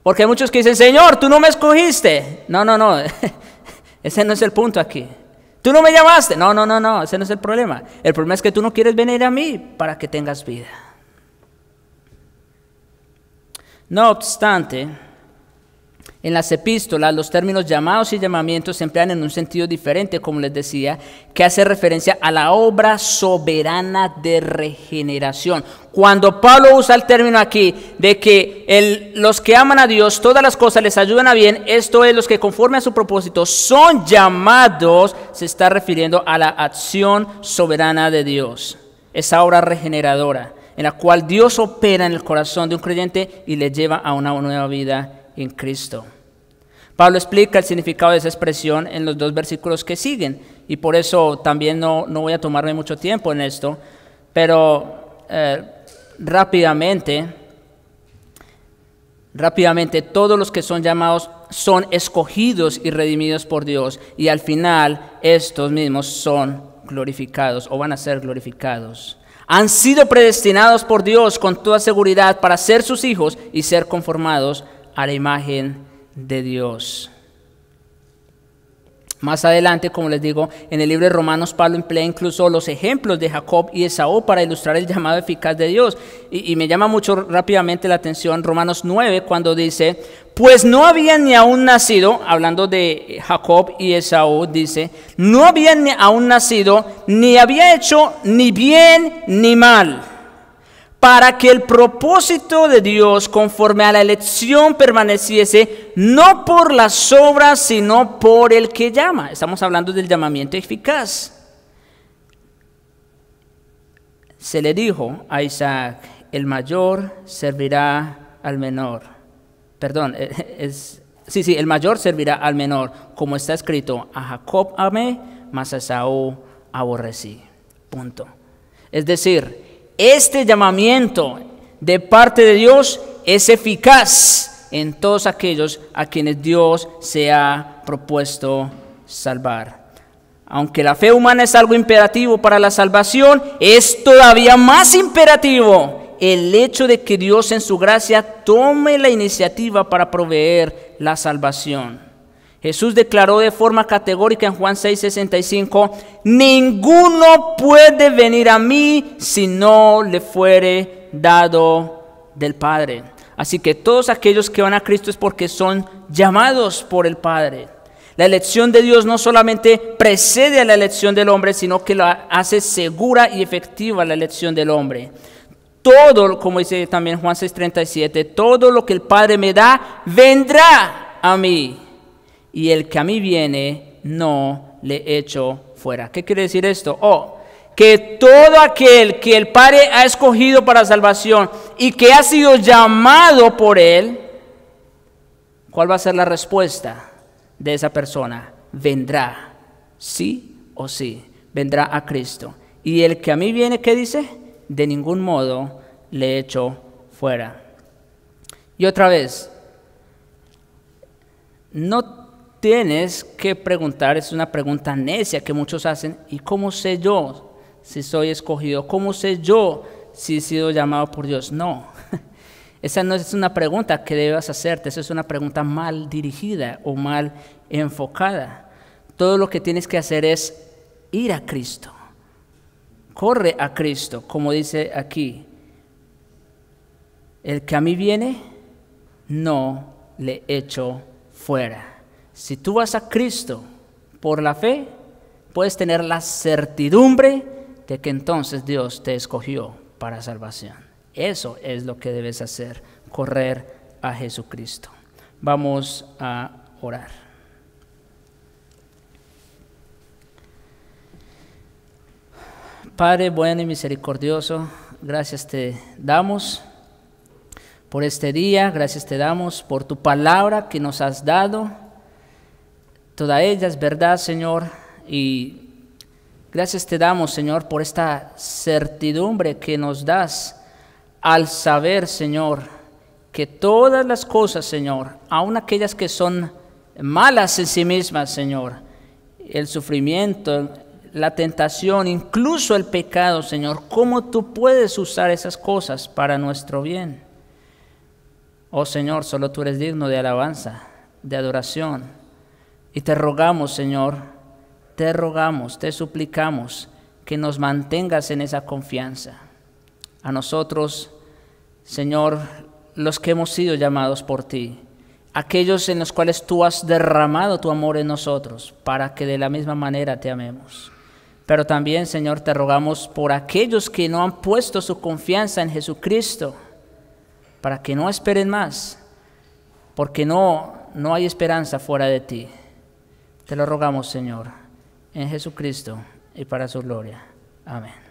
Porque hay muchos que dicen: Señor, tú no me escogiste. No. Ese no es el punto aquí. Tú no me llamaste. No. Ese no es el problema. El problema es que tú no quieres venir a mí para que tengas vida. No obstante, En las epístolas, los términos llamados y llamamientos se emplean en un sentido diferente, como les decía, que hace referencia a la obra soberana de regeneración. Cuando Pablo usa el término aquí de que los que aman a Dios, todas las cosas les ayudan a bien, esto es, los que conforme a su propósito son llamados, se está refiriendo a la acción soberana de Dios, esa obra regeneradora, en la cual Dios opera en el corazón de un creyente y le lleva a una nueva vida en Cristo. Pablo explica el significado de esa expresión en los 2 versículos que siguen, y por eso también no voy a tomarme mucho tiempo en esto, pero rápidamente, todos los que son llamados son escogidos y redimidos por Dios, y al final estos mismos son glorificados o van a ser glorificados. Han sido predestinados por Dios con toda seguridad para ser sus hijos y ser conformados a la imagen de Dios. Más adelante, como les digo, en el libro de Romanos, Pablo emplea incluso los ejemplos de Jacob y Esaú para ilustrar el llamado eficaz de Dios. Y me llama mucho rápidamente la atención Romanos 9, cuando dice, pues no habían ni aún nacido, hablando de Jacob y Esaú, dice, no habían ni aún nacido, ni había hecho ni bien ni mal, para que el propósito de Dios conforme a la elección permaneciese, no por las obras, sino por el que llama. Estamos hablando del llamamiento eficaz. Se le dijo a Isaac, el mayor servirá al menor. Perdón, el mayor servirá al menor, como está escrito, a Jacob amé, mas a Esaú aborrecí. Punto. Es decir, este llamamiento de parte de Dios es eficaz en todos aquellos a quienes Dios se ha propuesto salvar. Aunque la fe humana es algo imperativo para la salvación, es todavía más imperativo el hecho de que Dios en su gracia tome la iniciativa para proveer la salvación. Jesús declaró de forma categórica en Juan 6:65, ninguno puede venir a mí si no le fuere dado del Padre. Así que todos aquellos que van a Cristo es porque son llamados por el Padre. La elección de Dios no solamente precede a la elección del hombre, sino que la hace segura y efectiva la elección del hombre. Todo, como dice también Juan 6:37, todo lo que el Padre me da, vendrá a mí. Y el que a mí viene, no le echo fuera. ¿Qué quiere decir esto? Que todo aquel que el Padre ha escogido para salvación y que ha sido llamado por Él, ¿cuál va a ser la respuesta de esa persona? Vendrá, sí o sí, vendrá a Cristo. Y el que a mí viene, ¿qué dice? De ningún modo le echo fuera. Y otra vez, no tienes que preguntar, es una pregunta necia que muchos hacen, ¿y cómo sé yo si soy escogido? ¿Cómo sé yo si he sido llamado por Dios? No, esa no es una pregunta que debas hacerte, esa es una pregunta mal dirigida o mal enfocada. Todo lo que tienes que hacer es ir a Cristo, corre a Cristo, como dice aquí, el que a mí viene, no le echo fuera. Si tú vas a Cristo por la fe, puedes tener la certidumbre de que entonces Dios te escogió para salvación. Eso es lo que debes hacer, correr a Jesucristo. Vamos a orar. Padre bueno y misericordioso, gracias te damos por este día, gracias te damos por tu palabra que nos has dado. Toda ella es verdad, Señor, y gracias te damos, Señor, por esta certidumbre que nos das al saber, Señor, que todas las cosas, Señor, aun aquellas que son malas en sí mismas, Señor, el sufrimiento, la tentación, incluso el pecado, Señor, cómo tú puedes usar esas cosas para nuestro bien. Oh Señor, solo tú eres digno de alabanza, de adoración. Y te rogamos, Señor, te rogamos, te suplicamos que nos mantengas en esa confianza. A nosotros, Señor, los que hemos sido llamados por ti, aquellos en los cuales tú has derramado tu amor en nosotros, para que de la misma manera te amemos. Pero también, Señor, te rogamos por aquellos que no han puesto su confianza en Jesucristo, para que no esperen más, porque no hay esperanza fuera de ti. Te lo rogamos, Señor, en Jesucristo y para su gloria. Amén.